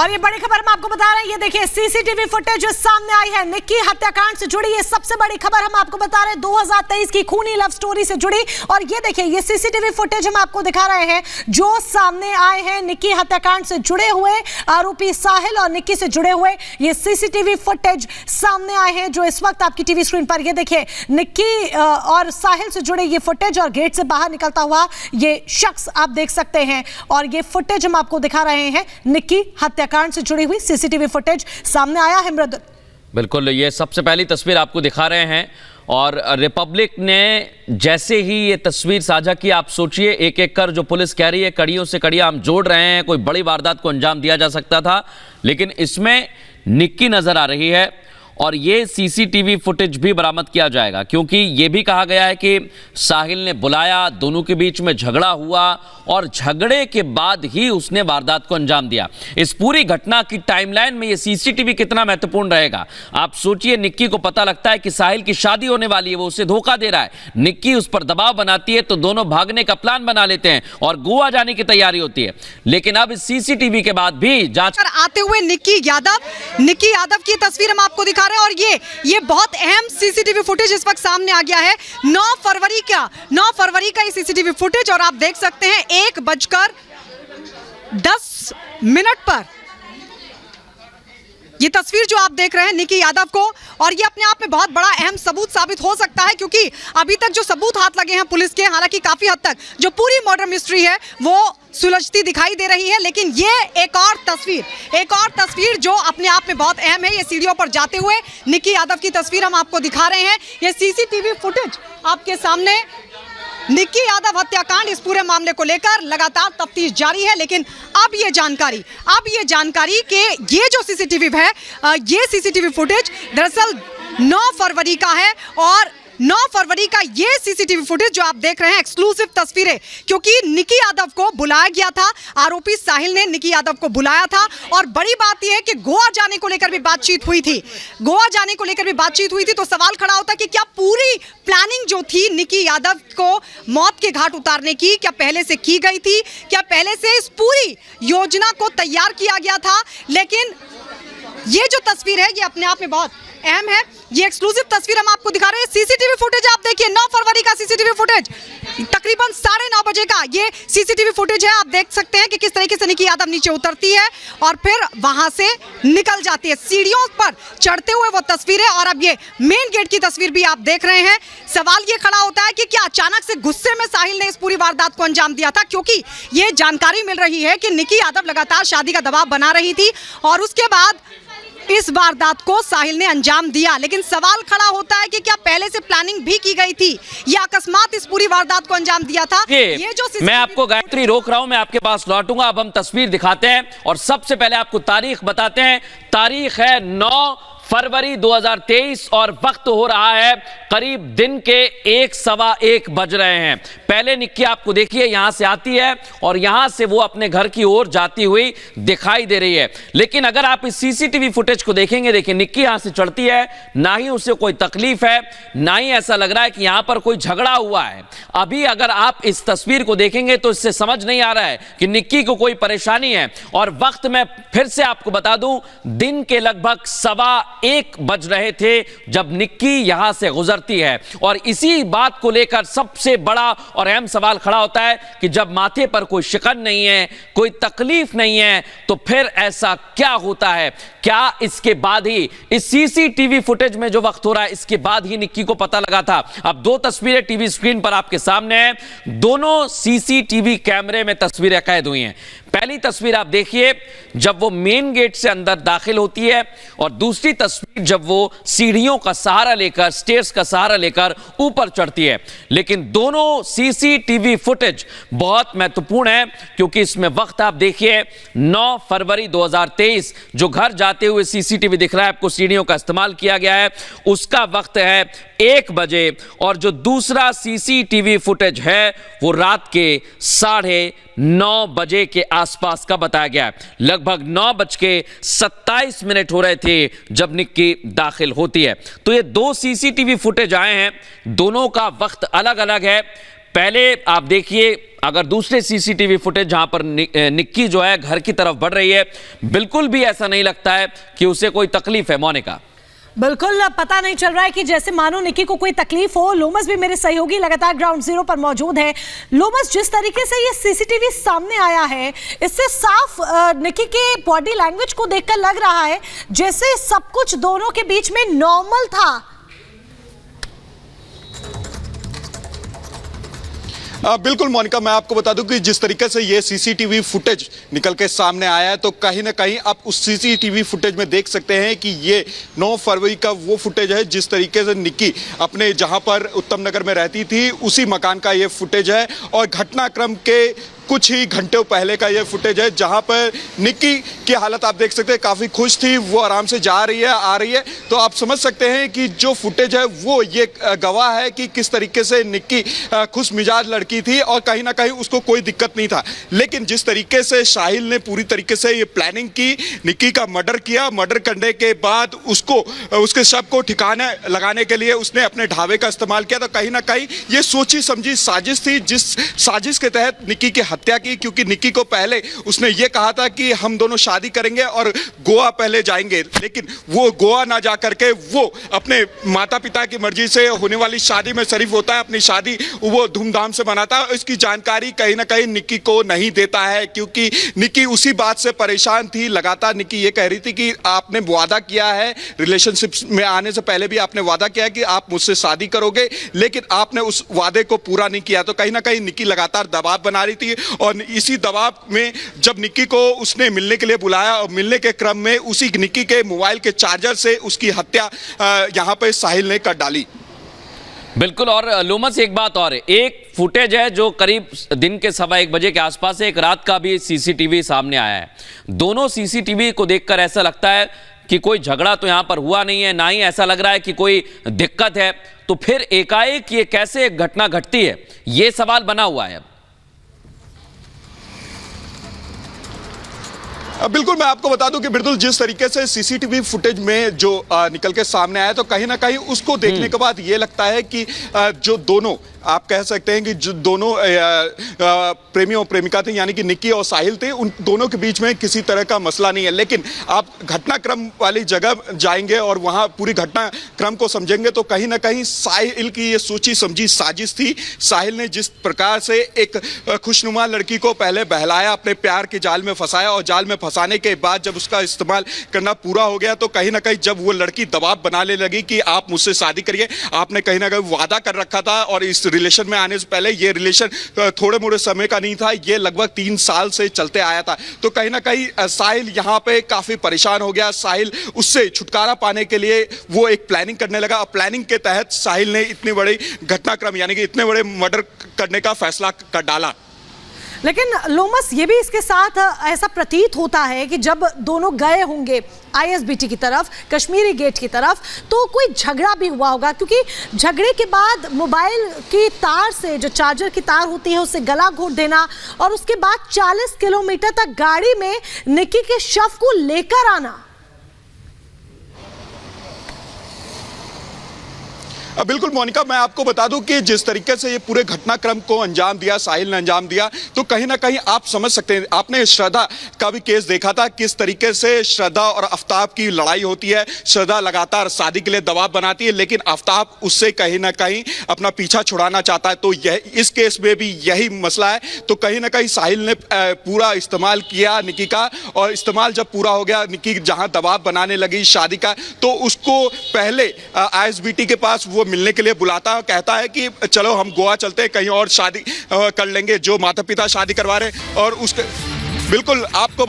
और ये बड़ी खबर हम आपको बता रहे हैं, ये देखिए सीसीटीवी फुटेज जो सामने आई है निक्की हत्याकांड से जुड़ी। ये सबसे बड़ी खबर हम आपको बता रहे हैं 2023 की खूनी लव स्टोरी से जुड़ी। और ये देखिए ये सीसीटीवी फुटेज हम आपको दिखा रहे हैं जो सामने आए हैं निक्की हत्याकांड से जुड़े हुए आरोपी साहिल और निक्की से जुड़े हुए ये सीसीटीवी फुटेज सामने आए हैं जो इस वक्त आपकी टीवी स्क्रीन पर ये देखिए निक्की और साहिल से जुड़े ये फुटेज और गेट से बाहर निकलता हुआ ये शख्स आप देख सकते हैं। और ये फुटेज हम आपको दिखा रहे हैं निक्की हत्याकांड से जुड़ी हुई सीसीटीवी फुटेज सामने आया है। मृदुल, बिल्कुल, ये सबसे पहली तस्वीर आपको दिखा रहे हैं और रिपब्लिक ने जैसे ही ये तस्वीर साझा की, आप सोचिए एक एक कर जो पुलिस कह रही है कड़ियों से कड़ियां हम जोड़ रहे हैं, कोई बड़ी वारदात को अंजाम दिया जा सकता था, लेकिन इसमें निक्की नजर आ रही है। और ये सीसीटीवी फुटेज भी बरामद किया जाएगा क्योंकि ये भी कहा गया है कि साहिल ने बुलाया, दोनों के बीच में झगड़ा हुआ और झगड़े के बाद ही उसने वारदात को अंजाम दिया। इस पूरी घटना की टाइमलाइन में ये सीसीटीवी कितना महत्वपूर्ण रहेगा। आप सोचिए, निक्की को पता लगता है कि साहिल की शादी होने वाली है, वो उसे धोखा दे रहा है, निक्की उस पर दबाव बनाती है तो दोनों भागने का प्लान बना लेते हैं और गोवा जाने की तैयारी होती है। लेकिन अब इस सीसीटीवी के बाद भी जांच आते हुए निक्की यादव की तस्वीर हम आपको दिखा रहे हैं। और ये बहुत अहम सीसीटीवी फुटेज इस वक्त सामने आ गया है। 9 फरवरी का ये सीसीटीवी फुटेज और आप देख सकते हैं 1:10 पर ये तस्वीर जो आप देख रहे हैं निक्की यादव को, और ये अपने आप में बहुत बड़ा अहम सबूत साबित हो सकता है क्योंकि अभी तक जो सबूत हाथ लगे हैं पुलिस के, हालांकि काफी हद तक जो पूरी मर्डर मिस्ट्री है वो सुलझती दिखाई दे रही है, लेकिन ये एक और तस्वीर जो अपने आप में बहुत अहम है। ये सीढ़ियों पर जाते हुए निक्की यादव की तस्वीर हम आपको दिखा रहे हैं। ये सीसीटीवी फुटेज आपके सामने। निक्की यादव हत्याकांड, इस पूरे मामले को लेकर लगातार तफ्तीश जारी है, लेकिन अब ये जानकारी कि ये जो सीसीटीवी है, ये सीसीटीवी फुटेज दरअसल 9 फरवरी का है। और 9 फरवरी का ये सीसीटीवी फुटेज जो आप देख रहे हैं एक्सक्लूसिव तस्वीरें, क्योंकि निक्की यादव को बुलाया गया था, आरोपी साहिल ने निक्की यादव को बुलाया था। और बड़ी बात यह है कि गोवा जाने को लेकर भी बातचीत हुई थी, तो सवाल खड़ा होता कि क्या पूरी प्लानिंग जो थी निक्की यादव को मौत के घाट उतारने की, क्या पहले से की गई थी, क्या पहले से इस पूरी योजना को तैयार किया गया था। लेकिन ये जो तस्वीर है ये अपने आप में बहुत अहम है। ये एक्सक्लूसिव तस्वीर हम आपको दिखा रहे हैं। सीसीटीवी फुटेज आप देखिए, 9 फरवरी का सीसीटीवी फुटेज, तकरीबन 9:30 बजे का ये सीसीटीवी फुटेज है। आप देख सकते हैं कि किस तरीके से निक्की यादव नीचे उतरती है और फिर वहां से निकल जाती है। सीढ़ियों पर चढ़ते हुए वो तस्वीर है। और अब ये मेन गेट की तस्वीर भी आप देख रहे हैं। सवाल ये खड़ा होता है कि क्या अचानक से गुस्से में साहिल ने इस पूरी वारदात को अंजाम दिया था, क्योंकि ये जानकारी मिल रही है कि निक्की यादव लगातार शादी का दबाव बना रही थी और उसके बाद इस वारदात को साहिल ने अंजाम दिया। लेकिन सवाल खड़ा होता है कि क्या पहले से प्लानिंग भी की गई थी या अकस्मात इस पूरी वारदात को अंजाम दिया था। ये जो मैं आपको गायत्री रोक रहा हूं, मैं आपके पास लौटूंगा। अब हम तस्वीर दिखाते हैं और सबसे पहले आपको तारीख बताते हैं। तारीख है 9 फरवरी 2023 और वक्त हो रहा है करीब दिन के 1:15 बज रहे हैं। पहले निक्की आपको देखिए यहां से आती है और यहां से वो अपने घर की ओर जाती हुई दिखाई दे रही है। लेकिन अगर आप इस सीसीटीवी फुटेज को देखेंगे, देखिए निक्की यहां से चढ़ती है, ना ही उसे कोई तकलीफ है, ना ही ऐसा लग रहा है कि यहां पर कोई झगड़ा हुआ है। अभी अगर आप इस तस्वीर को देखेंगे तो इससे समझ नहीं आ रहा है कि निक्की को कोई परेशानी है। और वक्त मैं फिर से आपको बता दूं, दिन के लगभग 1:15 बज रहे थे जब निक्की यहां से गुजरती है। और इसी बात को लेकर सबसे बड़ा और अहम सवाल खड़ा होता है कि जब माथे पर कोई शिकन नहीं है, कोई तकलीफ नहीं है, तो फिर ऐसा क्या होता है। क्या इसके बाद ही इस सीसीटीवी फुटेज में जो वक्त हो रहा है इसके बाद ही निक्की को पता लगा था। अब 2 तस्वीरें टीवी स्क्रीन पर आपके सामने हैं, दोनों सीसीटीवी कैमरे में तस्वीरें कैद हुई हैं। पहली तस्वीर आप देखिए जब वो मेन गेट से अंदर दाखिल होती है और दूसरी तस्वीर जब वो सीढ़ियों का सहारा लेकर, स्टेयर्स का सहारा लेकर ऊपर चढ़ती है। लेकिन दोनों सीसीटीवी फुटेज बहुत महत्वपूर्ण है क्योंकि इसमें वक्त आप देखिए 9 फरवरी 2023 जो घर जाते हुए सीसीटीवी दिख रहा है, आपको सीढ़ियों का इस्तेमाल किया गया है, उसका वक्त है 1 बजे। और जो दूसरा सीसीटीवी फुटेज है वो रात के 9:30 बजे के आसपास का बताया गया है। लगभग 9:27 हो रहे थे जब निक्की दाखिल होती है। तो ये 2 सीसीटीवी फुटेज आए हैं, दोनों का वक्त अलग अलग है। पहले आप देखिए, अगर दूसरे सीसीटीवी फुटेज जहां पर निक्की जो है घर की तरफ बढ़ रही है, बिल्कुल भी ऐसा नहीं लगता है कि उसे कोई तकलीफ है। मोनिका, बिल्कुल पता नहीं चल रहा है कि जैसे मानो निक्की को कोई तकलीफ हो। लोमस भी मेरे सहयोगी लगातार ग्राउंड जीरो पर मौजूद है। लोमस, जिस तरीके से ये सीसीटीवी सामने आया है, इससे साफ निक्की के बॉडी लैंग्वेज को देखकर लग रहा है जैसे सब कुछ दोनों के बीच में नॉर्मल था। बिल्कुल मोनिका, मैं आपको बता दूं कि जिस तरीके से ये सीसीटीवी फुटेज निकल के सामने आया है, तो कहीं ना कहीं आप उस सीसीटीवी फुटेज में देख सकते हैं कि ये 9 फरवरी का वो फुटेज है जिस तरीके से निक्की अपने जहां पर उत्तम नगर में रहती थी उसी मकान का ये फुटेज है। और घटनाक्रम के कुछ ही घंटों पहले का ये फुटेज है जहां पर निक्की की हालत आप देख सकते हैं, काफ़ी खुश थी, वो आराम से जा रही है, आ रही है। तो आप समझ सकते हैं कि जो फुटेज है वो ये गवाह है कि किस तरीके से निक्की खुश मिजाज लड़की थी और कहीं ना कहीं उसको कोई दिक्कत नहीं था। लेकिन जिस तरीके से साहिल ने पूरी तरीके से ये प्लानिंग की, निक्की का मर्डर किया, मर्डर करने के बाद उसके शव को ठिकाने लगाने के लिए उसने अपने ढाबे का इस्तेमाल किया। तो कहीं ना कहीं ये सोची समझी साजिश थी, जिस साजिश के तहत निक्की की हत्या की। क्योंकि निक्की को पहले उसने ये कहा था कि हम दोनों शादी करेंगे और गोवा पहले जाएंगे, लेकिन वो गोवा ना जा करके वो अपने माता पिता की मर्जी से होने वाली शादी में शरीफ होता है, अपनी शादी वो धूमधाम से मनाता है। इसकी जानकारी कहीं ना कहीं निक्की को नहीं देता है, क्योंकि निक्की उसी बात से परेशान थी। लगातार निक्की ये कह रही थी कि आपने वादा किया है, रिलेशनशिप में आने से पहले भी आपने वादा किया है कि आप मुझसे शादी करोगे, लेकिन आपने उस वादे को पूरा नहीं किया। तो कहीं ना कहीं निक्की लगातार दबाव बना रही थी और इसी दबाव में जब निक्की को उसने मिलने के लिए बुलाया और मिलने के क्रम में उसी निक्की के मोबाइल के चार्जर से उसकी हत्या यहां पे साहिल ने कर डाली। बिल्कुल। और लोमस, एक बात और है, एक फुटेज है जो करीब दिन के 1:15 बजे के आसपास है, एक रात का भी सीसीटीवी सामने आया है। दोनों सीसीटीवी को देखकर ऐसा लगता है कि कोई झगड़ा तो यहां पर हुआ नहीं है, ना ही ऐसा लग रहा है कि कोई दिक्कत है। तो फिर एकाएक ये कैसे एक घटना घटती है, ये सवाल बना हुआ है। बिल्कुल, मैं आपको बता दूं कि बिल्कुल जिस तरीके से सीसीटीवी फुटेज में जो निकल के सामने आया, तो कहीं ना कहीं उसको देखने के बाद ये लगता है कि जो दोनों, आप कह सकते हैं कि जो दोनों प्रेमी और प्रेमिका थे, यानी कि निक्की और साहिल थे, उन दोनों के बीच में किसी तरह का मसला नहीं है। लेकिन आप घटनाक्रम वाली जगह जाएंगे और वहां पूरी घटनाक्रम को समझेंगे तो कहीं ना कहीं साहिल की ये सोची समझी साजिश थी। साहिल ने जिस प्रकार से एक खुशनुमा लड़की को पहले बहलाया, अपने प्यार के जाल में फंसाया और जाल में फंसाने के बाद जब उसका इस्तेमाल करना पूरा हो गया, तो कहीं ना कहीं जब वो लड़की दबाव बनाने लगी कि आप मुझसे शादी करिए, आपने कहीं ना कहीं वादा कर रखा था और इस रिलेशन में आने से पहले ये रिलेशन थोड़े मोड़े समय का नहीं था, ये लगभग 3 साल से चलते आया था। तो कहीं ना कहीं साहिल यहाँ पे काफी परेशान हो गया। साहिल उससे छुटकारा पाने के लिए वो एक प्लानिंग करने लगा और प्लानिंग के तहत साहिल ने इतनी बड़ी घटनाक्रम यानी कि इतने बड़े मर्डर करने का फैसला कर डाला। लेकिन लोमस, ये भी इसके साथ ऐसा प्रतीत होता है कि जब दोनों गए होंगे आईएसबीटी की तरफ, कश्मीरी गेट की तरफ, तो कोई झगड़ा भी हुआ होगा, क्योंकि झगड़े के बाद मोबाइल की तार से, जो चार्जर की तार होती है, उससे गला घोट देना और उसके बाद 40 किलोमीटर तक गाड़ी में निक्की के शव को लेकर आना। बिल्कुल मोनिका, मैं आपको बता दूं कि जिस तरीके से ये पूरे घटनाक्रम को अंजाम दिया, साहिल ने अंजाम दिया, तो कहीं ना कहीं आप समझ सकते हैं। आपने श्रद्धा का भी केस देखा था, किस तरीके से श्रद्धा और आफ्ताब की लड़ाई होती है। श्रद्धा लगातार शादी के लिए दबाव बनाती है, लेकिन आफ्ताब उससे कहीं ना कहीं अपना पीछा छुड़ाना चाहता है। तो यह इस केस में भी यही मसला है। तो कहीं ना कहीं साहिल ने पूरा इस्तेमाल किया निक्की का, और इस्तेमाल जब पूरा हो गया, निक्की जहां दबाव बनाने लगी शादी का, तो उसको पहले आईएसबीटी के पास वो मिलने के लिए बुलाता है, कहता है कि चलो हम गोवा चलते हैं, कहीं और शादी कर लेंगे, जो माता पिता शादी करवा रहे। और उसके बिल्कुल आपको